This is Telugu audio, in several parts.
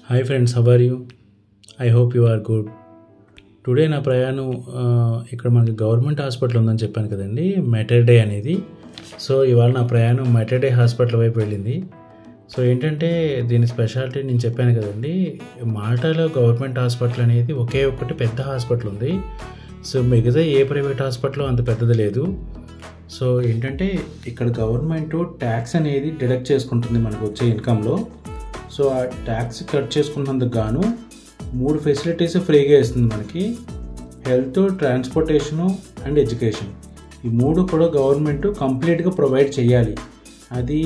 Hi friends, how are you? I hope you are good. Today నా ప్రయాణం ఇక్కడ మనకి గవర్నమెంట్ హాస్పిటల్ ఉందని చెప్పాను కదండి, మెటర్డే అనేది. సో ఇవాళ నా ప్రయాణం మెటర్డే హాస్పిటల్ వైపు వెళ్ళింది. సో ఏంటంటే దీని స్పెషాలిటీ నేను చెప్పాను కదండి, మాల్టాలో గవర్నమెంట్ హాస్పిటల్ అనేది ఒకే ఒకటి పెద్ద హాస్పిటల్ ఉంది. సో మిగతా ఏ ప్రైవేట్ హాస్పిటల్ అంత పెద్దది లేదు. సో ఏంటంటే ఇక్కడ గవర్నమెంట్ ట్యాక్స్ అనేది డిడక్ట్ చేసుకుంటుంది మనకు వచ్చే ఇన్కంలో. సో ఆ ట్యాక్స్ కట్ చేసుకున్నందుకు గాను 3 ఫెసిలిటీస్ ఫ్రీగా ఇస్తుంది మనకి: హెల్త్, ట్రాన్స్పోర్టేషను అండ్ ఎడ్యుకేషన్. ఈ 3 కూడా గవర్నమెంట్ కంప్లీట్గా ప్రొవైడ్ చేయాలి. అది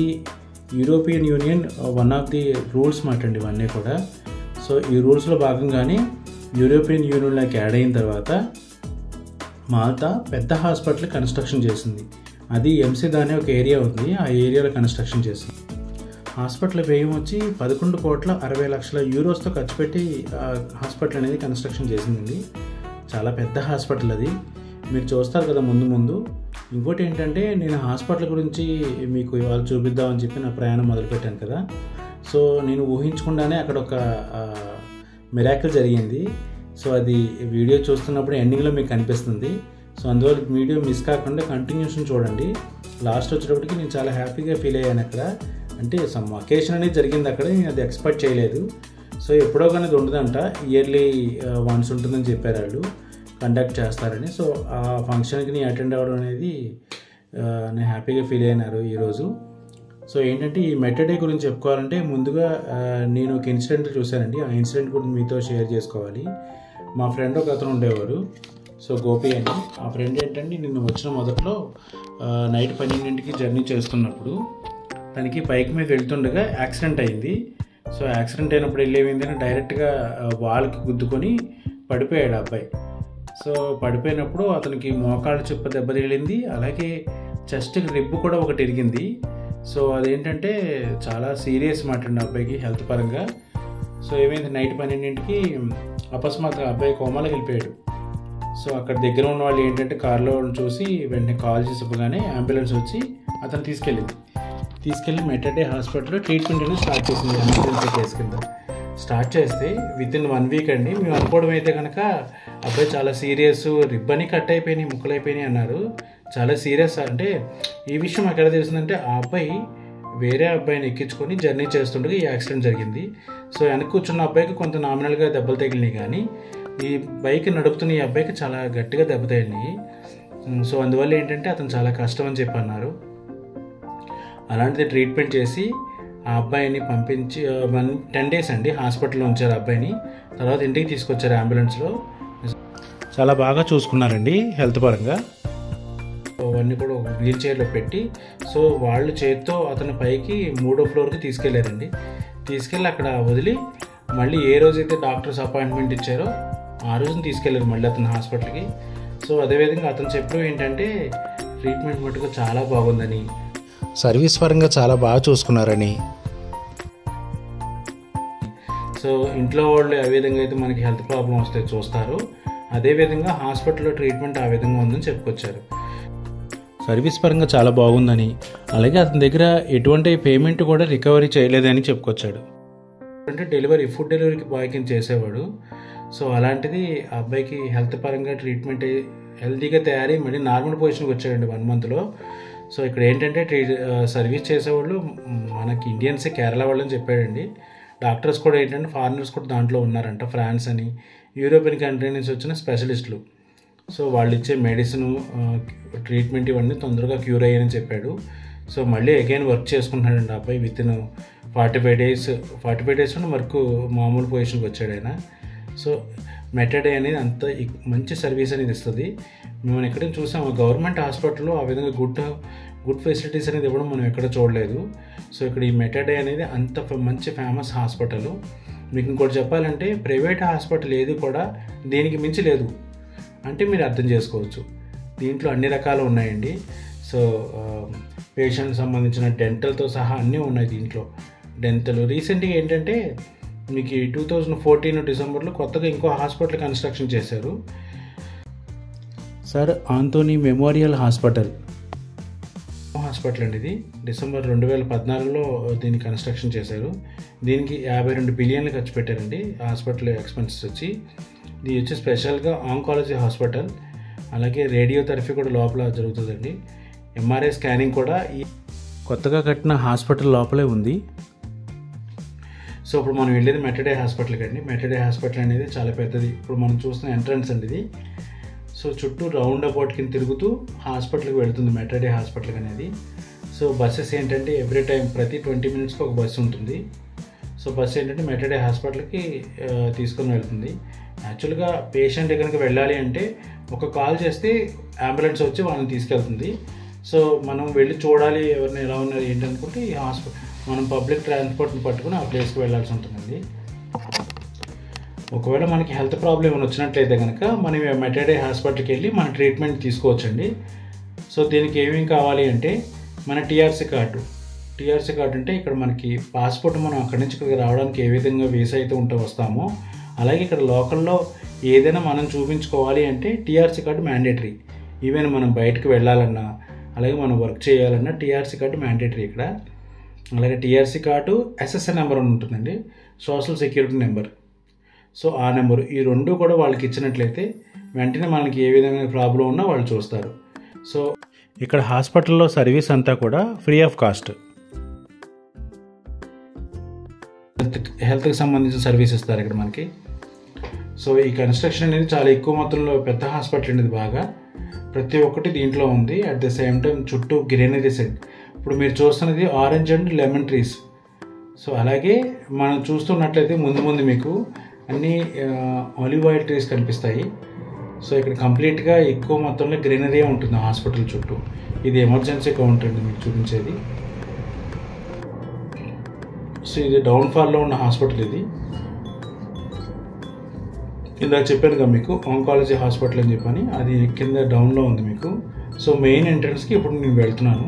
European Union one of the rules మాటండి ఇవన్నీ కూడా. సో ఈ రూల్స్లో భాగంగానే యూరోపియన్ యూనియన్లోకి యాడ్ అయిన తర్వాత మాల్టా పెద్ద హాస్పిటల్ కన్స్ట్రక్షన్ చేసింది. అది ఎంసిదా అనే ఒక ఏరియా ఉంది, ఆ ఏరియాలో కన్స్ట్రక్షన్ చేసింది. హాస్పిటల్ వ్యయం వచ్చి 11,60,00,000 యూరోస్తో ఖర్చు పెట్టి హాస్పిటల్ అనేది కన్స్ట్రక్షన్ చేసిందండి. చాలా పెద్ద హాస్పిటల్ అది, మీరు చూస్తారు కదా ముందు. ఇంకోటి ఏంటంటే, నేను హాస్పిటల్ గురించి మీకు ఇవాళ చూపిద్దామని చెప్పి నా ప్రయాణం మొదలుపెట్టాను కదా. సో నేను ఊహించకుండానే అక్కడ ఒక మిరాకిల్ జరిగింది. సో అది వీడియో చూస్తున్నప్పుడు ఎండింగ్లో మీకు కనిపిస్తుంది. సో అందువల్ల వీడియో మిస్ కాకుండా కంటిన్యూషన్ చూడండి. లాస్ట్ వచ్చేటప్పటికి నేను చాలా హ్యాపీగా ఫీల్ అయ్యాను. అక్కడ అంటే సమ్ అకేషన్ అనేది జరిగింది అక్కడ, నేను అది ఎక్స్పెక్ట్ చేయలేదు. సో ఎప్పుడో కానీ అది ఉండదంట, ఇయర్లీ వన్స్ ఉంటుందని చెప్పారు వాళ్ళు, కండక్ట్ చేస్తారని. సో ఆ ఫంక్షన్కి నేను అటెండ్ అవ్వడం అనేది నేను హ్యాపీగా ఫీల్ అయినారు ఈరోజు. సో ఏంటంటే, ఈ మెటర్డే గురించి చెప్పుకోవాలంటే ముందుగా నేను ఒక ఇన్సిడెంట్ చూశానండి. ఆ ఇన్సిడెంట్ గురించి మీతో షేర్ చేసుకోవాలి. మా ఫ్రెండ్ ఒక అతను ఉండేవారు, సో గోపి అని. ఆ ఫ్రెండ్ ఏంటంటే, నిన్న వచ్చిన మొదట్లో నైట్ 12ంటికి జర్నీ చేస్తున్నప్పుడు తనకి బైక్ మీద వెళ్తుండగా యాక్సిడెంట్ అయింది. సో యాక్సిడెంట్ అయినప్పుడు వెళ్ళేమైందని డైరెక్ట్గా వాల్కి గుద్దుకొని పడిపోయాడు ఆ అబ్బాయి. సో పడిపోయినప్పుడు అతనికి మోకాళ్ళ చెప్ప దెబ్బ తగిలింది, అలాగే చెస్ట్కి రిబ్బు కూడా ఒకటి ఇరిగింది. సో అదేంటంటే చాలా సీరియస్ మాట అండి అబ్బాయికి హెల్త్ పరంగా. సో ఏమైంది, నైట్ 12ంటికి అకస్మాత్తుగా అబ్బాయి కోమాలోకి వెళ్ళిపోయాడు. సో అక్కడ దగ్గర ఉన్న వాళ్ళు ఏంటంటే కార్లో చూసి వెంటనే కాల్ చేసి చెప్పగానే అంబులెన్స్ వచ్చి అతను తీసుకెళ్ళి మెటర్డే హాస్పిటల్లో ట్రీట్మెంట్ అనేది స్టార్ట్ చేసింది. ఎమర్జెన్సీ కేసు కింద స్టార్ట్ చేస్తే వితిన్ 1 వీక్ అండి. మేము అనుకోవడం అయితే కనుక అబ్బాయి చాలా సీరియస్, రిబ్బని కట్ అయిపోయినాయి, ముక్కలైపోయినాయి అన్నారు. చాలా సీరియస్ అంటే ఈ విషయం మాకు ఎలా తెలిసిందంటే, ఆ అబ్బాయి వేరే అబ్బాయిని ఎక్కించుకొని జర్నీ చేస్తుండగా ఈ యాక్సిడెంట్ జరిగింది. సో వెనక్కి కూర్చున్న అబ్బాయికి కొంత నామినల్గా దెబ్బలు తగిలినాయి, కానీ ఈ బైక్ నడుపుతున్న ఈ అబ్బాయికి చాలా గట్టిగా దెబ్బ తగిలినాయి. సో అందువల్ల ఏంటంటే అతను చాలా కష్టం అని చెప్పి అన్నారు. అలాంటిది ట్రీట్మెంట్ చేసి ఆ అబ్బాయిని పంపించి 10 days అండి హాస్పిటల్లో ఉంచారు అబ్బాయిని. తర్వాత ఇంటికి తీసుకొచ్చారు అంబులెన్స్లో. చాలా బాగా చూసుకున్నారండి హెల్త్ పరంగా. అవన్నీ కూడా ఒక వీల్ చైర్లో పెట్టి, సో వాళ్ళు చేతితో అతని పైకి 3వ ఫ్లోర్కి తీసుకెళ్లారండి. తీసుకెళ్ళి అక్కడ వదిలి మళ్ళీ ఏ రోజైతే డాక్టర్స్ అపాయింట్మెంట్ ఇచ్చారో ఆ రోజున తీసుకెళ్లారు మళ్ళీ అతని హాస్పిటల్కి. సో అదేవిధంగా అతను చెప్పడం ఏంటంటే, ట్రీట్మెంట్ మటుకు చాలా బాగుందని, సర్వీస్ పరంగా చాలా బాగా చూసుకున్నారని. సో ఇంట్లో వాళ్ళు ఏ విధంగా అయితే మనకి హెల్త్ ప్రాబ్లం వస్తే చూస్తారు, అదేవిధంగా హాస్పిటల్లో ట్రీట్మెంట్ ఆ విధంగా ఉందని చెప్పుకొచ్చారు. సర్వీస్ పరంగా చాలా బాగుందని, అలాగే అతని దగ్గర ఎటువంటి పేమెంట్ కూడా రికవరీ చేయలేదని చెప్పుకొచ్చాడు. అంటే ఫుడ్ డెలివరీకి బాయ్ కింద చేసేవాడు. సో అలాంటిది ఆ అబ్బాయికి హెల్త్ పరంగా ట్రీట్మెంట్ హెల్తీగా తయారీ మళ్ళీ నార్మల్ పొజిషన్కి వచ్చాడండి 1 monthలో. సో ఇక్కడ ఏంటంటే సర్వీస్ చేసేవాళ్ళు మనకి ఇండియన్సే, కేరళ వాళ్ళని చెప్పాడండి. డాక్టర్స్ కూడా ఏంటంటే ఫారినర్స్ కూడా దాంట్లో ఉన్నారంట, ఫ్రాన్స్ అని, యూరోపియన్ కంట్రీ నుంచి వచ్చిన స్పెషలిస్టులు. సో వాళ్ళు ఇచ్చే మెడిసిన్, ట్రీట్మెంట్ ఇవన్నీ తొందరగా క్యూర్ అయ్యాయని చెప్పాడు. సో మళ్ళీ అగైన్ వర్క్ చేసుకుంటున్నాడండి ఆ అబ్బాయి. వితిన్ 45 days వర్క్ మామూలు పొజిషన్కి వచ్చాడు ఆయన. సో మెటర్డే అనేది అంత మంచి సర్వీస్ అనేది ఇస్తుంది. మేము ఎక్కడైనా చూసాము గవర్నమెంట్ హాస్పిటల్లో ఆ విధంగా గుడ్ ఫెసిలిటీస్ అనేది ఇవ్వడం మనం ఎక్కడ చూడలేదు. సో ఇక్కడ ఈ మెటర్డే అనేది అంత మంచి ఫేమస్ హాస్పిటల్. మీకు ఇంకోటి చెప్పాలంటే, ప్రైవేట్ హాస్పిటల్ ఏది కూడా దీనికి మించి లేదు అంటే మీరు అర్థం చేసుకోవచ్చు. దీంట్లో అన్ని రకాలు ఉన్నాయండి. సో పేషెంట్ సంబంధించిన డెంటల్తో సహా అన్నీ ఉన్నాయి దీంట్లో. డెంటల్ రీసెంట్గా ఏంటంటే మీకు 2014 డిసెంబర్లో కొత్తగా ఇంకో హాస్పిటల్ కన్స్ట్రక్షన్ చేశారు, sir Anthony memorial hospital hospital అండి ఇది. డిసెంబర్ 2014లో దీన్ని కన్స్ట్రక్షన్ చేశారు. దీనికి 52 బిలియన్లు ఖర్చు పెట్టారండి హాస్పిటల్ ఎక్స్పెన్సెస్ వచ్చి. ఇది వచ్చి స్పెషల్గా ఆంకాలజీ హాస్పిటల్, అలాగే రేడియోథెరపీ కూడా లోపల జరుగుతుందండి. ఎంఆర్ఐ స్కానింగ్ కూడా ఈ కొత్తగా కట్టిన హాస్పిటల్ లోపలే ఉంది. సో ఇప్పుడు మనం వెళ్ళేది మెటర్డే హాస్పిటల్కి అండి. మెటర్డే హాస్పిటల్ అనేది చాలా పెద్దది. ఇప్పుడు మనం చూస్తున్న ఎంట్రన్స్ అండి ఇది. సో చుట్టూ రౌండ్ అబౌట్ కింద తిరుగుతూ హాస్పిటల్కి వెళ్తుంది మెటర్డే హాస్పిటల్ అనేది. సో బస్సెస్ ఏంటంటే ఎవ్రీ టైం ప్రతి 20 మినిట్స్కి ఒక బస్సు ఉంటుంది. సో బస్సు ఏంటంటే మెటర్డే హాస్పిటల్కి తీసుకొని వెళ్తుంది. యాక్చువల్గా పేషెంట్ దగ్గరికి వెళ్ళాలి అంటే ఒక కాల్ చేస్తే అంబులెన్స్ వచ్చి వాళ్ళని తీసుకెళ్తుంది. సో మనం వెళ్ళి చూడాలి ఎవరిని ఎలా ఉన్నారు ఏంటి అనుకుంటే ఈ మనం పబ్లిక్ ట్రాన్స్పోర్ట్ని పట్టుకుని ఆ ప్లేస్కి వెళ్ళాల్సి ఉంటుందండి. ఒకవేళ మనకి హెల్త్ ప్రాబ్లం ఏమైనా వచ్చినట్లయితే కనుక మనం మెటర్డే హాస్పిటల్కి వెళ్ళి మన ట్రీట్మెంట్ తీసుకోవచ్చండి. సో దీనికి ఏమేమి కావాలి అంటే మన టీఆర్సీ కార్డు అంటే ఇక్కడ మనకి పాస్పోర్ట్ మనం అక్కడి నుంచి ఇక్కడికి రావడానికి ఏ విధంగా వీసా అయితే ఉంటూ వస్తామో అలాగే ఇక్కడ లోకల్లో ఏదైనా మనం చూపించుకోవాలి అంటే టీఆర్సీ కార్డు మ్యాండేటరీ. ఈవెన్ మనం బయటకు వెళ్ళాలన్నా అలాగే మనం వర్క్ చేయాలన్నా టీఆర్సీ కార్డు మ్యాండేటరీ ఇక్కడ. అలాగే టీఆర్సీ కార్డు ఎస్ఎస్ఎన్ నెంబర్ అని ఉంటుందండి, సోషల్ సెక్యూరిటీ నెంబర్. సో ఆ నెంబరు ఈ రెండు కూడా వాళ్ళకి ఇచ్చినట్లయితే వెంటనే మనకి ఏ విధమైన ప్రాబ్లం ఉన్నా వాళ్ళు చూస్తారు. సో ఇక్కడ హాస్పిటల్లో సర్వీస్ అంతా కూడా ఫ్రీ ఆఫ్ కాస్ట్. హెల్త్కి సంబంధించిన సర్వీస్ ఇస్తారు ఇక్కడ మనకి. సో ఈ కన్స్ట్రక్షన్ అనేది చాలా ఎక్కువ మొత్తంలో పెద్ద హాస్పిటల్ అనేది బాగా ప్రతి ఒక్కటి దీంట్లో ఉంది. అట్ ద సేమ్ టైం చుట్టూ గ్రీనరీస్. ఇప్పుడు మీరు చూస్తున్నది orange and lemon trees. So అలాగే మనం చూస్తున్నట్లయితే ముందు మీకు అన్ని ఆలివ్ ఆయిల్ ట్రీస్ కనిపిస్తాయి. సో ఇక్కడ కంప్లీట్గా ఎక్కువ మొత్తంలో గ్రీనరీ ఉంటుంది హాస్పిటల్ చుట్టూ. ఇది ఎమర్జెన్సీ కౌంటర్ అండి మీకు చూపించేది. సో ఇది డౌన్ఫాల్లో ఉన్న హాస్పిటల్ ఇది. ఇందాక చెప్పాను కదా మీకు ఆంకాలజీ హాస్పిటల్ అని చెప్పని, అది కింద డౌన్లో ఉంది మీకు. సో మెయిన్ ఎంట్రన్స్కి ఇప్పుడు నేను వెళ్తున్నాను.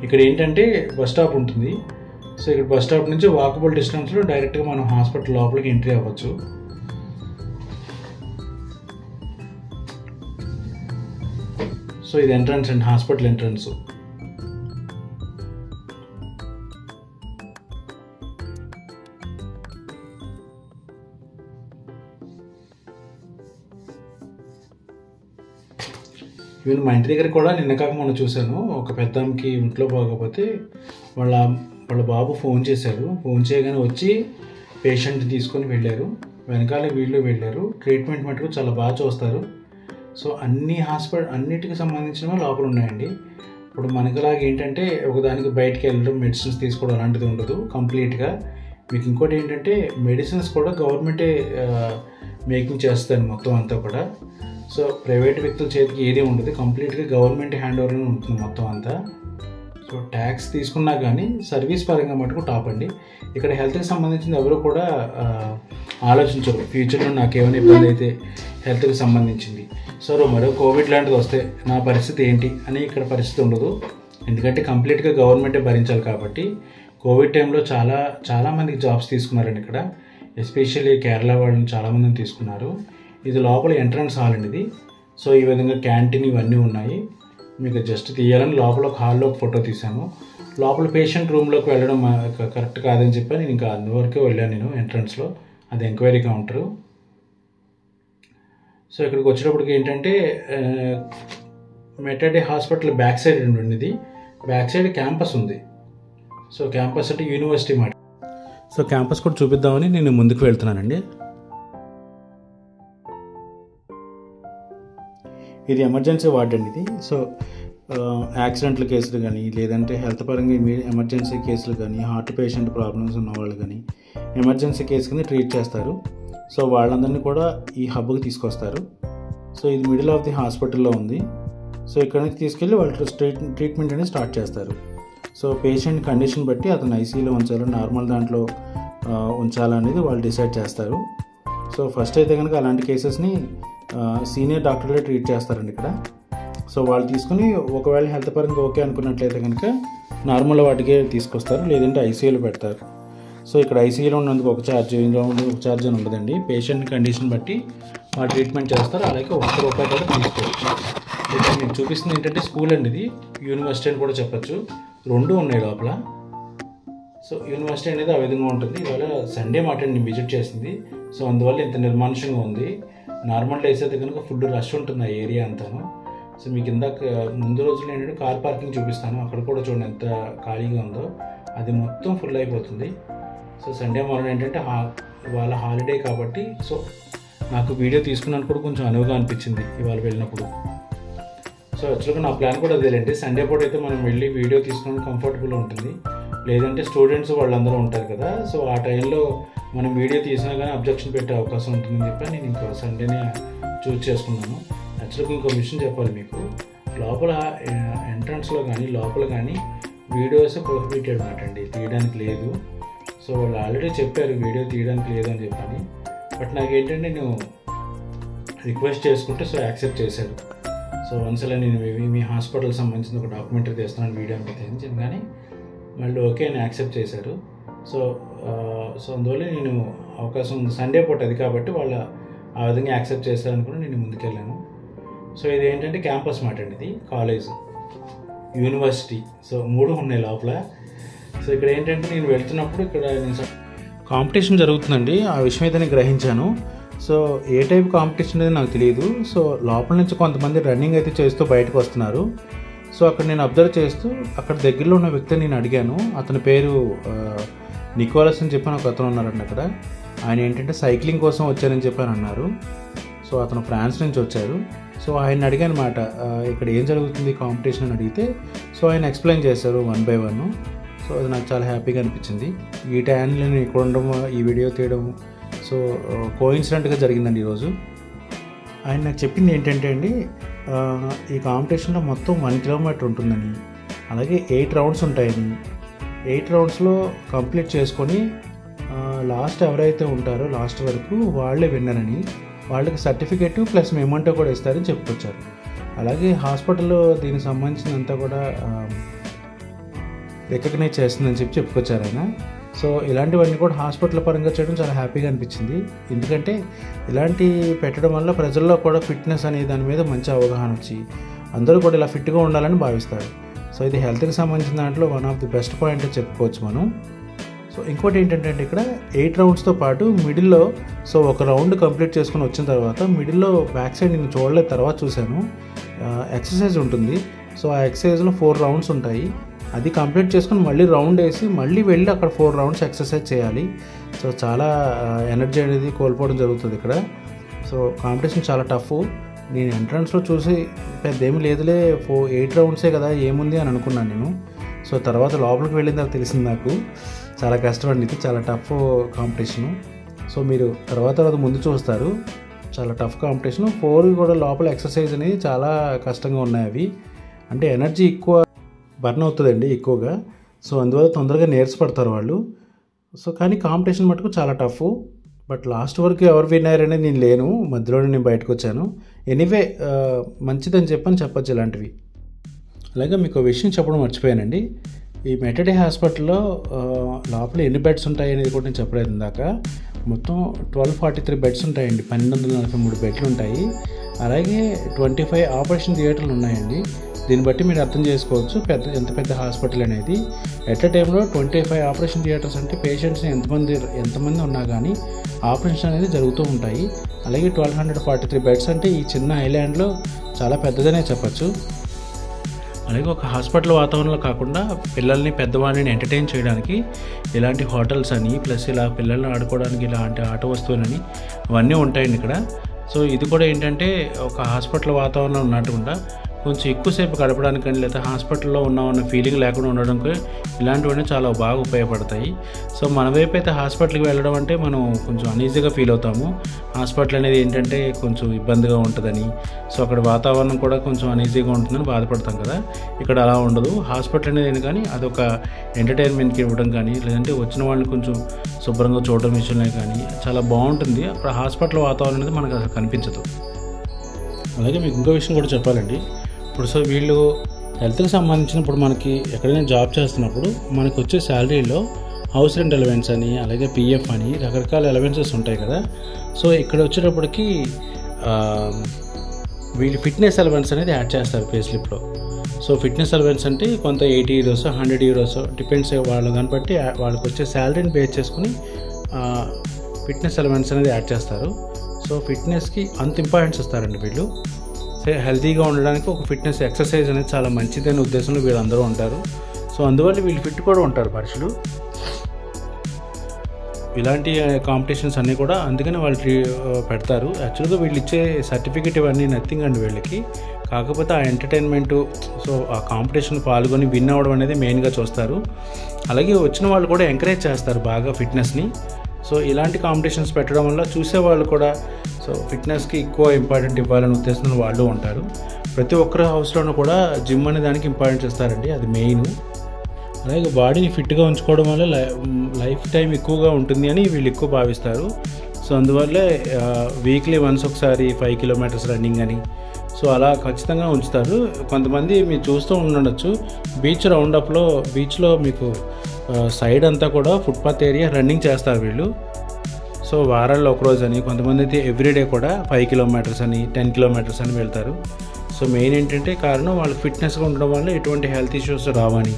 ఇక్కడ ఏంటంటే బస్ స్టాప్ ఉంటుంది. సో ఇక్కడ బస్ స్టాప్ నుంచి వాకబుల్ డిస్టెన్స్లో డైరెక్ట్గా మనం హాస్పిటల్ లోపలికి ఎంట్రీ అవ్వచ్చు. సో ఇది ఎంట్రన్స్ అండి, హాస్పిటల్ ఎంట్రన్స్. ఈవెన్ మా ఇంటి దగ్గర కూడా నిన్న కాక మొన్న చూశాను. ఒక పెద్దమ్మకి ఇంట్లో బాగోకపోతే వాళ్ళ బాబు ఫోన్ చేశారు. ఫోన్ చేయగానే వచ్చి పేషెంట్ తీసుకొని వెళ్ళారు. వెనకాల వీళ్ళు వెళ్ళారు. ట్రీట్మెంట్ మటుకు చాలా బాగా చూస్తారు. సో అన్నిటికి సంబంధించినవి లోపల ఉన్నాయండి. ఇప్పుడు మనకులాగా ఏంటంటే ఒకదానికి బయటకు వెళ్ళడం మెడిసిన్స్ తీసుకోవడం అలాంటిది ఉండదు కంప్లీట్గా. మీకు ఇంకోటి ఏంటంటే మెడిసిన్స్ కూడా గవర్నమెంటే మేకింగ్ చేస్తుంది మొత్తం అంతా కూడా. సో ప్రైవేట్ వ్యక్తుల చేతికి ఏది ఉండదు, కంప్లీట్గా గవర్నమెంట్ హ్యాండ్ ఓవర్లో ఉంటుంది మొత్తం అంతా. సో ట్యాక్స్ తీసుకున్నా కానీ సర్వీస్ పరంగా మటుకు టాప్ అండి. ఇక్కడ హెల్త్కి సంబంధించింది ఎవరు కూడా ఆలోచించరు ఫ్యూచర్లో నాకేమైనా ఇబ్బంది అయితే హెల్త్కి సంబంధించింది. సో మరో కోవిడ్ లాంటిది వస్తే నా పరిస్థితి ఏంటి అని ఇక్కడ పరిస్థితి ఉండదు. ఎందుకంటే కంప్లీట్గా గవర్నమెంటే భరించాలి కాబట్టి. కోవిడ్ టైంలో చాలామందికి జాబ్స్ తీసుకున్నారండి ఇక్కడ. ఎస్పెషల్లీ కేరళ వాళ్ళని చాలామందిని తీసుకున్నారు. ఇది లోపల ఎంట్రన్స్ హాల్ అండి ఇది. సో ఈ విధంగా క్యాంటీన్ ఇవన్నీ ఉన్నాయి. మీకు జస్ట్ తీయాలని లోపల ఒక హాల్లో ఒక ఫోటో తీశాను. లోపల పేషెంట్ రూమ్లోకి వెళ్ళడం కరెక్ట్ కాదని చెప్పి నేను ఇంకా అందువరకే వెళ్ళాను నేను ఎంట్రన్స్లో. అది ఎంక్వైరీ కౌంటరు. సో ఇక్కడికి వచ్చేటప్పటికి ఏంటంటే మెటర్డే హాస్పిటల్ బ్యాక్ సైడ్ ఉండి ఇది బ్యాక్ సైడ్ క్యాంపస్ ఉంది. సో క్యాంపస్ అంటే యూనివర్సిటీ మాట. సో క్యాంపస్ కూడా చూపిద్దామని నేను ముందుకు వెళ్తున్నానండి. ఇది ఎమర్జెన్సీ వార్డ్ అండి ఇది. సో యాక్సిడెంట్ల కేసులు కానీ లేదంటే హెల్త్ పరంగా ఎమర్జెన్సీ కేసులు కానీ హార్ట్ పేషెంట్ ప్రాబ్లమ్స్ ఉన్న వాళ్ళు కానీ ఎమర్జెన్సీ కేసు కింద ట్రీట్ చేస్తారు. సో వాళ్ళందరినీ కూడా ఈ హబ్కి తీసుకొస్తారు. సో ఇది మిడిల్ ఆఫ్ ది హాస్పిటల్లో ఉంది. సో ఇక్కడ నుంచి తీసుకెళ్ళి వాళ్ళు ట్రీట్మెంట్ అనేది స్టార్ట్ చేస్తారు. సో పేషెంట్ కండిషన్ బట్టి అతను ఐసీయూలో ఉంచాలో నార్మల్ దాంట్లో ఉంచాలనేది వాళ్ళు డిసైడ్ చేస్తారు. సో ఫస్ట్ అయితే కనుక అలాంటి కేసెస్ని సీనియర్ డాక్టర్లే ట్రీట్ చేస్తారండి ఇక్కడ. సో వాళ్ళు తీసుకుని ఒకవేళ హెల్త్ పరంగా ఓకే అనుకున్నట్లయితే కనుక నార్మల్ వాటికే తీసుకొస్తారు, లేదంటే ఐసీయూలో పెడతారు. సో ఇక్కడ ఐసీయూలో ఉన్నందుకు ఒక ఛార్జ్, ఇందులో ఒక ఛార్జ్ అని ఉండదండి. పేషెంట్ కండిషన్ బట్టి వాళ్ళు ట్రీట్మెంట్ చేస్తారు. అలాగే ₹1 కూడా తీసుకోవచ్చు. ఇక్కడ మీకు చూపిస్తుంది ఏంటంటే స్కూల్ అండి, ఇది యూనివర్సిటీ అని కూడా చెప్పచ్చు, రెండు ఉన్నాయి లోపల. సో యూనివర్సిటీ అనేది ఆ విధంగా ఉంటుంది. ఇవాళ సండే మాట నేను విజిట్ చేసింది, సో అందువల్ల ఇంత నిర్మానుషంగా ఉంది. నార్మల్ డేస్ అయితే కనుక ఫుల్ రష్ ఉంటుంది ఆ ఏరియా అంతాను. సో మీకు ఇందాక ముందు రోజులు ఏంటంటే కార్ పార్కింగ్ చూపిస్తాను, అక్కడ కూడా చూడండి ఎంత ఖాళీగా ఉందో, అది మొత్తం ఫుల్ అయిపోతుంది. సో సండే మార్నింగ్ ఏంటంటే ఇవాళ హాలిడే కాబట్టి సో నాకు వీడియో తీసుకున్నాను కూడా కొంచెం అనువుగా అనిపించింది ఇవాళ వెళ్ళినప్పుడు. సో యాక్చువల్గా నా ప్లాన్ కూడా అదేలేండి, సండే పూట అయితే మనం వెళ్ళి వీడియో తీసుకుని కంఫర్టబుల్గా ఉంటుంది. లేదంటే స్టూడెంట్స్ వాళ్ళందరూ ఉంటారు కదా, సో ఆ టైంలో మనం వీడియో తీసినా కానీ అబ్జెక్షన్ పెట్టే అవకాశం ఉంటుందని చెప్పి నేను ఇంకో సండేనే చూస్ చేసుకున్నాను. యాక్చువల్గా ఇంకో విషయం చెప్పాలి మీకు, లోపల ఎంట్రన్స్లో కానీ లోపల కానీ వీడియోస్ ప్రొహిబిటెడ్ మాట అండి, తీయడానికి లేదు. సో వాళ్ళు ఆల్రెడీ చెప్పారు వీడియో తీయడానికి లేదు అని చెప్పని, బట్ నాకేంటంటే నేను రిక్వెస్ట్ చేసుకుంటే సో యాక్సెప్ట్ చేశారు. సో వన్సలా నేను మీ హాస్పిటల్కి సంబంధించిన ఒక డాక్యుమెంటరీ తీస్తున్నాను వీడియో అని కానీ మళ్ళీ ఓకే అని యాక్సెప్ట్ చేశారు. సో అందువల్ల నేను అవకాశం ఉంది, సండే పూట అది కాబట్టి వాళ్ళు ఆ విధంగా యాక్సెప్ట్ చేశారనుకుని నేను ముందుకెళ్ళాను. సో ఇది ఏంటంటే క్యాంపస్ మాట అండి, ఇది కాలేజ్, యూనివర్సిటీ, సో మూడు ఉన్నాయి లోపల. సో ఇక్కడ ఏంటంటే నేను వెళ్తున్నప్పుడు ఇక్కడ నేను కాంపిటీషన్ జరుగుతుందండి, ఆ విషయం అయితే నేను గ్రహించాను. సో ఏ టైప్ కాంపిటీషన్ అనేది నాకు తెలియదు. సో లోపల నుంచి కొంతమంది రన్నింగ్ అయితే చేస్తూ బయటకు వస్తున్నారు. సో అక్కడ నేను అబ్జర్వ్ చేస్తూ అక్కడ దగ్గరలో ఉన్న వ్యక్తిని నేను అడిగాను, అతని పేరు నికోలస్ అని చెప్పని ఒక అతను ఉన్నారండి అక్కడ. ఆయన ఏంటంటే సైక్లింగ్ కోసం వచ్చారని చెప్పని అన్నారు. సో అతను ఫ్రాన్స్ నుంచి వచ్చారు. సో ఆయన అడిగాను అనమాట, ఇక్కడ ఏం జరుగుతుంది కాంపిటీషన్ అని అడిగితే సో ఆయన ఎక్స్ప్లెయిన్ చేశారు 1 by 1. సో అది నాకు చాలా హ్యాపీగా అనిపించింది. ఈ టైంలో నేను ఇక్కడ ఉండడం, ఈ వీడియో తీయడం సో కోఇన్సిడెంట్గా జరిగిందండి ఈరోజు. ఆయన నాకు చెప్పింది ఏంటంటే అండి, ఈ కాంపిటీషన్లో మొత్తం 1 kilometer ఉంటుందని, అలాగే 8 rounds ఉంటాయని, 8 roundsలో కంప్లీట్ చేసుకొని లాస్ట్ ఎవరైతే ఉంటారో లాస్ట్ వరకు వాళ్ళే విన్నర్ అని, వాళ్ళకి సర్టిఫికెట్ ప్లస్ మెమోంటో కూడా ఇస్తారని చెప్పుకొచ్చారు. అలాగే హాస్పిటల్లో దీనికి సంబంధించినంతా కూడా రికగ్నైజ్ చేస్తుందని చెప్పుకొచ్చారు ఆయన. సో ఇలాంటివన్నీ కూడా హాస్పిటల్ పరంగా చేయడం చాలా హ్యాపీగా అనిపించింది. ఎందుకంటే ఇలాంటి పెట్టడం వల్ల ప్రజల్లో కూడా ఫిట్నెస్ అనే దాని మీద మంచి అవగాహన వచ్చి అందరూ కూడా ఇలా ఫిట్గా ఉండాలని భావిస్తారు. సో ఇది హెల్త్కి సంబంధించిన దాంట్లో one of the best point చెప్పుకోవచ్చు మనం. సో ఇంకోటి ఏంటంటే ఇక్కడ 8 roundsతో పాటు మిడిల్లో సో ఒక రౌండ్ కంప్లీట్ చేసుకుని వచ్చిన తర్వాత మిడిల్లో బ్యాక్ సైడ్ నేను చూడలేదు, తర్వాత చూశాను, ఎక్సర్సైజ్ ఉంటుంది. సో ఆ ఎక్సర్సైజ్లో 4 rounds ఉంటాయి. అది కంప్లీట్ చేసుకుని మళ్ళీ రౌండ్ వేసి మళ్ళీ వెళ్ళి అక్కడ 4 rounds ఎక్సర్సైజ్ చేయాలి. సో చాలా ఎనర్జీ అనేది కోల్పోవడం జరుగుతుంది ఇక్కడ. సో కాంపిటీషన్ చాలా టఫ్. నేను ఎంట్రన్స్లో చూసి పెద్ద ఏమి లేదులే 8 rounds కదా ఏముంది అని అనుకున్నాను నేను. సో తర్వాత లోపలికి వెళ్ళిన తర్వాత తెలిసింది నాకు చాలా కష్టం అండి, ఇది చాలా టఫ్ కాంపిటీషను. సో మీరు తర్వాత ముందు చూస్తారు, చాలా టఫ్ కాంపిటీషను. 4 కూడా లోపల ఎక్సర్సైజ్ అనేది చాలా కష్టంగా ఉన్నాయి. అవి అంటే ఎనర్జీ ఎక్కువ బర్న్ అవుతుందండి ఎక్కువగా. సో అందువల్ల తొందరగా నీరసపడతారు వాళ్ళు. సో కానీ కాంపిటీషన్ మటుకు చాలా టఫ్. బట్ లాస్ట్ వరకు ఎవరు విన్నర్ అనేది నేను లేను, మధ్యలోనే నేను బయటకు వచ్చాను. ఎనీవే మంచిదని చెప్పచ్చు ఇలాంటివి. అలాగే మీకు విషయం చెప్పడం మర్చిపోయానండి, ఈ మెటర్డే హాస్పిటల్లో లోపల ఎన్ని బెడ్స్ ఉంటాయి అనేది కూడా నేను చెప్పలేదు ఇందాక. మొత్తం 1243 బెడ్స్ ఉంటాయండి, 1243 బెడ్లు ఉంటాయి. అలాగే 25 ఆపరేషన్ థియేటర్లు ఉన్నాయండి. దీన్ని బట్టి మీరు అర్థం చేసుకోవచ్చు ఎంత పెద్ద హాస్పిటల్ అనేది. ఎట్ ఎ టైంలో 25 ఆపరేషన్ థియేటర్స్ అంటే పేషెంట్స్ని ఎంతమంది ఉన్నా కానీ ఆపరేషన్ అనేది జరుగుతూ ఉంటాయి. అలాగే 1243 బెడ్స్ అంటే ఈ చిన్న ఐలాండ్లో చాలా పెద్దదనే చెప్పచ్చు. అలాగే ఒక హాస్పిటల్ వాతావరణంలో కాకుండా పిల్లల్ని పెద్దవాళ్ళని ఎంటర్టైన్ చేయడానికి ఇలాంటి హోటల్స్ అని, ప్లస్ ఇలా పిల్లల్ని ఆడుకోవడానికి ఇలాంటి ఆట వస్తువులని అవన్నీ ఉంటాయండి ఇక్కడ. సో ఇది కూడా ఏంటంటే ఒక హాస్పిటల్ వాతావరణం ఉన్నట్టుగా కొంచెం ఎక్కువసేపు గడపడానికి కానీ లేదా హాస్పిటల్లో ఉన్నామన్న ఫీలింగ్ లేకుండా ఉండడానికి ఇలాంటివన్నీ చాలా బాగా ఉపయోగపడతాయి. సో మన వైపు అయితే హాస్పిటల్కి వెళ్ళడం అంటే మనం కొంచెం అనీజీగా ఫీల్ అవుతాము. హాస్పిటల్ అనేది ఏంటంటే కొంచెం ఇబ్బందిగా ఉంటుందని, సో అక్కడ వాతావరణం కూడా కొంచెం అనీజీగా ఉంటుందని బాధపడతాం కదా. ఇక్కడ అలా ఉండదు. హాస్పిటల్ అనేది కానీ అదొక ఎంటర్టైన్మెంట్కి ఇవ్వడం కానీ లేదంటే వచ్చిన వాళ్ళని కొంచెం శుభ్రంగా చూడడం విషయంలో కానీ చాలా బాగుంటుంది. అక్కడ హాస్పిటల్ వాతావరణం అనేది మనకు అసలు కనిపించదు. అలాగే మీకు ఇంకో విషయం కూడా చెప్పాలండి. ఇప్పుడు సో వీళ్ళు హెల్త్కి సంబంధించిన ఇప్పుడు మనకి ఎక్కడైనా జాబ్ చేస్తున్నప్పుడు మనకు వచ్చే శాలరీలో హౌస్ రెంట్ అలవెన్స్ అని అలాగే పిఎఫ్ అని రకరకాల అలవెన్సెస్ ఉంటాయి కదా. సో ఇక్కడ వచ్చేటప్పటికి వీళ్ళు ఫిట్నెస్ అలవెన్స్ అనేది యాడ్ చేస్తారు పే స్లిప్లో. సో ఫిట్నెస్ అలవెన్స్ అంటే కొంత 80 euros 100 euros డిపెండ్స్ వాళ్ళ దాన్ని బట్టి వాళ్ళకి వచ్చే శాలరీని బేస్ చేసుకుని ఫిట్నెస్ అలవెన్స్ అనేది యాడ్ చేస్తారు. సో ఫిట్నెస్కి అంత ఇంపార్టెన్స్ ఇస్తారండి వీళ్ళు. హెల్తీగా ఉండడానికి ఒక ఫిట్నెస్ ఎక్సర్సైజ్ అనేది చాలా మంచిదనే ఉద్దేశంలో వీళ్ళందరూ ఉంటారు. సో అందువల్ల వీళ్ళు ఫిట్ కూడా ఉంటారు మనుషులు. ఇలాంటి కాంపిటీషన్స్ అన్నీ కూడా అందుకని వాళ్ళు పెడతారు. యాక్చువల్గా వీళ్ళు ఇచ్చే సర్టిఫికేట్ ఇవన్నీ నథింగ్ అండి వీళ్ళకి. కాకపోతే ఆ ఎంటర్టైన్మెంటు, సో ఆ కాంపిటీషన్ పాల్గొని విన్ అవ్వడం అనేది మెయిన్గా చూస్తారు. అలాగే వచ్చిన వాళ్ళు కూడా ఎంకరేజ్ చేస్తారు బాగా ఫిట్నెస్ని. సో ఇలాంటి కాంపిటీషన్స్ పెట్టడం వల్ల చూసేవాళ్ళు కూడా సో ఫిట్నెస్కి ఎక్కువ ఇంపార్టెంట్ ఇవ్వాలనే ఉద్దేశంలో వాళ్ళు ఉంటారు. ప్రతి ఒక్కరి హౌస్లోనూ కూడా జిమ్ అనే దానికి ఇంపార్టెన్స్ ఇస్తారండి, అది మెయిన్. అలాగే బాడీని ఫిట్గా ఉంచుకోవడం వల్ల లైఫ్ టైం ఎక్కువగా ఉంటుంది అని వీళ్ళు ఎక్కువ భావిస్తారు. సో అందువల్లే వీక్లీ వన్స్ ఒకసారి 5 kilometers రన్నింగ్ అని సో అలా ఖచ్చితంగా ఉంచుతారు. కొంతమంది మీరు చూస్తూ ఉండొచ్చు, బీచ్ రౌండప్లో బీచ్లో మీకు సైడ్ అంతా కూడా ఫుట్పాత్ ఏరియా రన్నింగ్ చేస్తారు వీళ్ళు. సో వారాల్లో ఒకరోజు అని, కొంతమంది అయితే ఎవ్రీడే కూడా 5 kilometers అని 10 kilometers అని వెళ్తారు. సో మెయిన్ ఏంటంటే కారణం వాళ్ళకి ఫిట్నెస్గా ఉండడం వల్ల ఎటువంటి హెల్త్ ఇష్యూస్ రావని,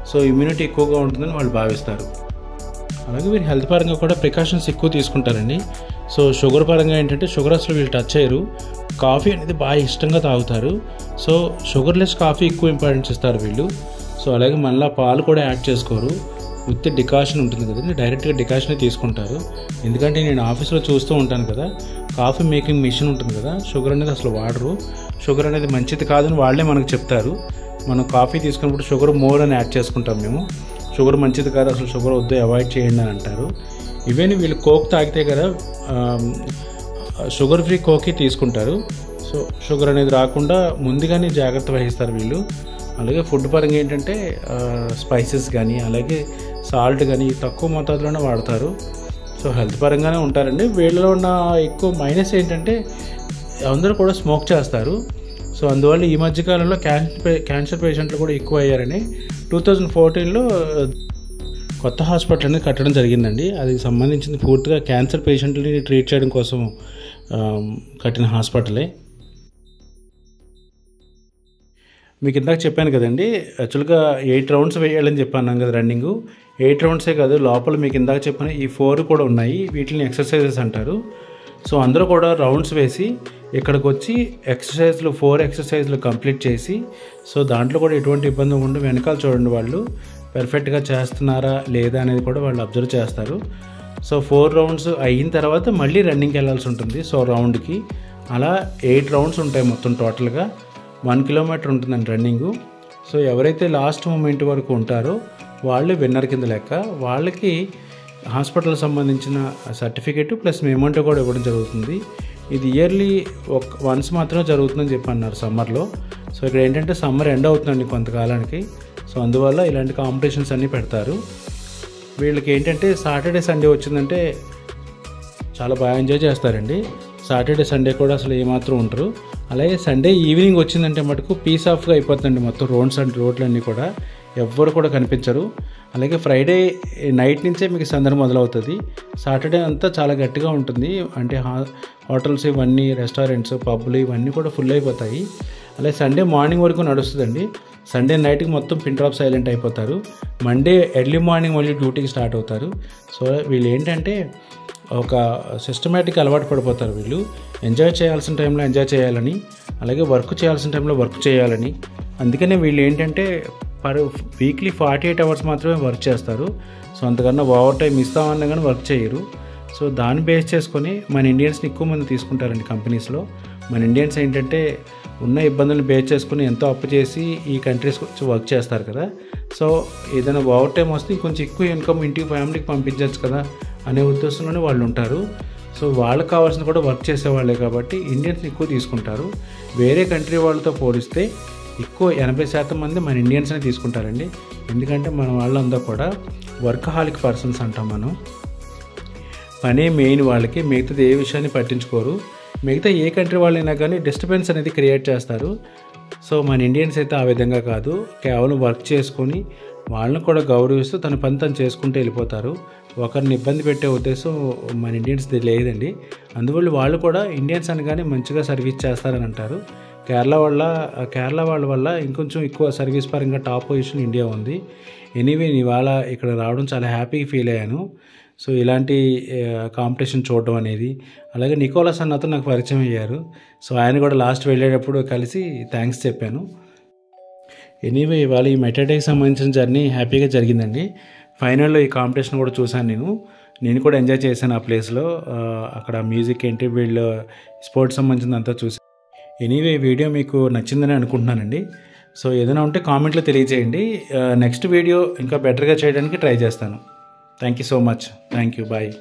సో ఇమ్యూనిటీ ఎక్కువగా ఉంటుందని వాళ్ళు భావిస్తారు. అలాగే వీళ్ళు హెల్త్ పరంగా కూడా ప్రికాషన్స్ ఎక్కువ తీసుకుంటారండి. సో షుగర్ పరంగా ఏంటంటే షుగర్ అసలు వీళ్ళు టచ్ చేయరు. కాఫీ అనేది బాగా ఇష్టంగా తాగుతారు. సో షుగర్లెస్ కాఫీ ఎక్కువ ఇంపార్టెన్స్ ఇస్తారు వీళ్ళు. సో అలాగే మళ్ళీ పాలు కూడా యాడ్ చేసుకోరు. విత్ డికాషన్ ఉంటుంది కదండి, డైరెక్ట్గా డికాషనే తీసుకుంటారు. ఎందుకంటే నేను ఆఫీస్లో చూస్తూ ఉంటాను కదా, కాఫీ మేకింగ్ మిషన్ ఉంటుంది కదా, షుగర్ అనేది అసలు వాడరు. షుగర్ అనేది మంచిది కాదని వాళ్ళే మనకు చెప్తారు. మనం కాఫీ తీసుకున్నప్పుడు షుగర్ మోర్ అని యాడ్ చేసుకుంటాం మేము. షుగర్ మంచిది కాదు, అసలు షుగర్ వద్దు, అవాయిడ్ చేయండి అని అంటారు. ఈవెన్ వీళ్ళు కోక్ తాగితే కదా షుగర్ ఫ్రీ కోకే తీసుకుంటారు. సో షుగర్ అనేది రాకుండా ముందుగానే జాగ్రత్త వహిస్తారు వీళ్ళు. అలాగే ఫుడ్ పరంగా ఏంటంటే స్పైసెస్ కానీ అలాగే సాల్ట్ కానీ తక్కువ మోతాదులోనే వాడతారు. సో హెల్త్ పరంగానే ఉంటారండి. వీళ్ళలో ఉన్న ఎక్కువ మైనస్ ఏంటంటే అందరూ కూడా స్మోక్ చేస్తారు. సో అందువల్ల ఈ మధ్యకాలంలో క్యాన్సర్ పేషెంట్లు కూడా ఎక్కువ అయ్యారని 2014లో కొత్త హాస్పిటల్ అనేది కట్టడం జరిగిందండి. అది సంబంధించింది పూర్తిగా క్యాన్సర్ పేషెంట్ని ట్రీట్ చేయడం కోసం కట్టిన హాస్పిటలే. మీకు ఇందాక చెప్పాను కదండి, యాక్చువల్గా 8 rounds వేయాలని చెప్పాను కదా రన్నింగ్. 8 roundsే కాదు, లోపల మీకు ఇందాక చెప్పిన ఈ 4 కూడా ఉన్నాయి. వీటిని ఎక్సర్సైజెస్ అంటారు. సో అందరూ కూడా రౌండ్స్ వేసి ఇక్కడికి వచ్చి 4 exercises కంప్లీట్ చేసి, సో దాంట్లో కూడా ఎటువంటి ఇబ్బంది ఉండదు. వెనకాల చూడండి వాళ్ళు పర్ఫెక్ట్గా చేస్తున్నారా లేదా అనేది కూడా వాళ్ళు అబ్జర్వ్ చేస్తారు. సో 4 rounds అయిన తర్వాత మళ్ళీ రన్నింగ్కి వెళ్ళాల్సి ఉంటుంది. సో రౌండ్కి అలా 8 rounds ఉంటాయి మొత్తం. టోటల్గా 1 kilometer ఉంటుందండి రన్నింగు. సో ఎవరైతే లాస్ట్ మూమెంట్ వరకు ఉంటారో వాళ్ళే విన్నర్ కింద లెక్క. వాళ్ళకి హాస్పిటల్ సంబంధించిన సర్టిఫికేట్ ప్లస్ మెమోంటో కూడా ఇవ్వడం జరుగుతుంది. ఇది ఇయర్లీ వన్స్ మాత్రమే జరుగుతుందని చెప్పి అన్నారు సమ్మర్లో. సో ఇక్కడ ఏంటంటే సమ్మర్ ఎండ్ అవుతుందండి కొంతకాలానికి. సో అందువల్ల ఇలాంటి కాంపిటీషన్స్ అన్నీ పెడతారు. వీళ్ళకి ఏంటంటే సాటర్డే సండే వచ్చిందంటే చాలా బాగా ఎంజాయ్ చేస్తారండి. సాటర్డే సండే కూడా అసలు ఏమాత్రం ఉంటారు. అలాగే సండే ఈవినింగ్ వచ్చిందంటే మటుకు పీస్ ఆఫ్గా అయిపోతుందండి మొత్తం రోడ్లన్నీ కూడా, ఎవ్వరు కూడా కనిపించరు. అలాగే ఫ్రైడే నైట్ నుంచే మీకు సందడి మొదలవుతుంది. సాటర్డే అంతా చాలా గట్టిగా ఉంటుంది. అంటే హోటల్స్ ఇవన్నీ, రెస్టారెంట్స్, పబ్లు ఇవన్నీ కూడా ఫుల్ అయిపోతాయి. అలాగే సండే మార్నింగ్ వరకు నడుస్తుందండి. సండే నైట్కి మొత్తం పిన్ డ్రాప్ సైలెంట్ అయిపోతారు. మండే ఎర్లీ మార్నింగ్ మళ్ళీ డ్యూటీకి స్టార్ట్ అవుతారు. సో వీళ్ళు ఏంటంటే ఒక సిస్టమేటిక్ అలవాటు పడిపోతారు. వీళ్ళు ఎంజాయ్ చేయాల్సిన టైంలో ఎంజాయ్ చేయాలని, అలాగే వర్క్ చేయాల్సిన టైంలో వర్క్ చేయాలని. అందుకనే వీళ్ళు ఏంటంటే వీక్లీ 48 hours మాత్రమే వర్క్ చేస్తారు. సో అంతకన్నా ఓవర్ టైం ఇస్తామన్నా కానీ వర్క్ చేయరు. సో దాన్ని బేస్ చేసుకొని మన ఇండియన్స్ని ఎక్కువ మంది తీసుకుంటారండి కంపెనీస్లో. మన ఇండియన్స్ ఏంటంటే ఉన్న ఇబ్బందులను బేస్ చేసుకుని ఎంతో అప్పు చేసి ఈ కంట్రీస్కి వచ్చి వర్క్ చేస్తారు కదా. సో ఏదైనా ఓవర్ టైం వస్తే కొంచెం ఎక్కువ ఇన్కమ్ ఇంటికి ఫ్యామిలీకి పంపించవచ్చు కదా అనే ఉద్దేశంలోనే వాళ్ళు ఉంటారు. సో వాళ్ళకి కావాల్సిన కూడా వర్క్ చేసేవాళ్ళే కాబట్టి ఇండియన్స్ని ఎక్కువ తీసుకుంటారు. వేరే కంట్రీ వాళ్ళతో పోలిస్తే ఎక్కువ 80% మంది మన ఇండియన్స్నే తీసుకుంటారండి. ఎందుకంటే మన వాళ్ళంతా కూడా వర్కహాలిక్ పర్సన్స్ అంటాం మనం. పనే మెయిన్ వాళ్ళకి, మిగతాది ఏ విషయాన్ని పట్టించుకోరు. మిగతా ఏ కంట్రీ వాళ్ళైనా కానీ డిస్టర్బెన్స్ అనేది క్రియేట్ చేస్తారు. సో మన ఇండియన్స్ అయితే ఆ విధంగా కాదు, కేవలం వర్క్ చేసుకొని వాళ్ళని కూడా గౌరవిస్తూ తన పని తను చేసుకుంటూ వెళ్ళిపోతారు. ఒకరిని ఇబ్బంది పెట్టే ఉద్దేశం మన ఇండియన్స్ది లేదండి. అందువల్ల వాళ్ళు కూడా ఇండియన్స్ అనగానే మంచిగా సర్వీస్ చేస్తారని అంటారు. కేరళ వాళ్ళ వల్ల ఇంకొంచెం ఎక్కువ సర్వీస్ పరంగా టాప్ పొజిషన్ ఇండియా ఉంది. ఎనీవే ఇవాళ ఇక్కడ రావడం చాలా హ్యాపీగా ఫీల్ అయ్యాను. సో ఇలాంటి కాంపిటీషన్ చూడడం అనేది, అలాగే నికోలస్ అన్నతో నాకు పరిచయం అయ్యారు. సో ఆయన కూడా లాస్ట్ వెళ్ళేటప్పుడు కలిసి థ్యాంక్స్ చెప్పాను. ఎనీవే ఇవాళ ఈ మెటాడేకి సంబంధించిన జర్నీ హ్యాపీగా జరిగిందండి. ఫైనల్లో ఈ కాంపిటీషన్ కూడా చూశాను. నేను కూడా ఎంజాయ్ చేశాను ఆ ప్లేస్లో. అక్కడ మ్యూజిక్ ఏంటి, వీళ్ళు స్పోర్ట్స్ సంబంధించిందంతా చూసాను. ఎనీవే ఈ వీడియో మీకు నచ్చిందని అనుకుంటున్నానండి. సో ఏదైనా ఉంటే కామెంట్లో తెలియజేయండి. నెక్స్ట్ వీడియో ఇంకా బెటర్గా చేయడానికి ట్రై చేస్తాను. Thank you so much. Thank you. Bye.